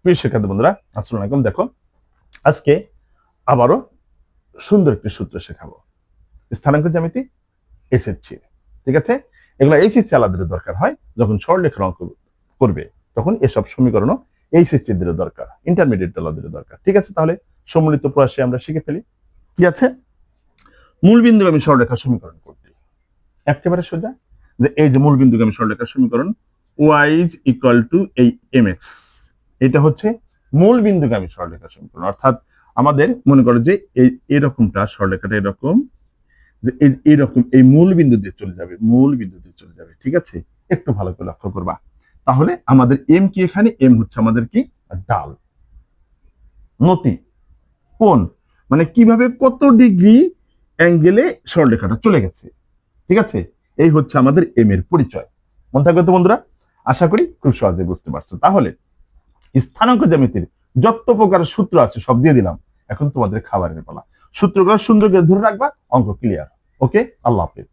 প্রিয় শিক্ষার্থী বন্ধুরা, আসসালামু আলাইকুম। দেখো, আজকে আবারও সুন্দর একটি সূত্র শেখাবো। স্থানাঙ্ক জ্যামিতি এসএসসি, ঠিক আছে? এগুলো এইচএসসি আলাদাদের দরকার হয়, যখন সরলরেখার অঙ্ক করবে তখন এসব সমীকরণও এইচএসসি দের দরকার, ইন্টারমিডিয়েট আলাদাদের দরকার, ঠিক আছে? তাহলে সম্মিলিত প্রয়াসে আমরা শিখে ফেলি। কি আছে? মূল বিন্দুগামী সরলরেখার সমীকরণ করতে একেবারে সোজা, যে এই যে মূল বিন্দুগামী সরলরেখার সমীকরণ y ইজ ইকুয়াল টু এই mx, এটা হচ্ছে মূল বিন্দুগামী সরলরেখার সমীকরণ। অর্থাৎ আমাদের মনে করো যে এই এরকমটা সরলরেখাটা এরকম, যে এইরকম এই মূল বিন্দু দিয়ে চলে যাবে, মূল বিন্দু দিয়ে চলে যাবে, ঠিক আছে? একটু ভালো করে লক্ষ্য করবা। তাহলে আমাদের এম কি, এখানে এম হচ্ছে আমাদের কি, ডাল, নতি, কোণ, মানে কিভাবে কত ডিগ্রি অ্যাঙ্গেলে সরলরেখাটা চলে গেছে, ঠিক আছে? এই হচ্ছে আমাদের এম এর পরিচয়। মনে থাকবে তো বন্ধুরা? আশা করি খুব সহজে বুঝতে পারছো। তাহলে স্থানাঙ্ক জ্যামিতির যত প্রকার সূত্র আছে সব দিয়ে দিলাম, এখন তোমাদের খাবারের পালা। সূত্রগুলো সুন্দর করে ধরে রাখবা, অঙ্ক ক্লিয়ার। ওকে, আল্লাহ হাফেজ।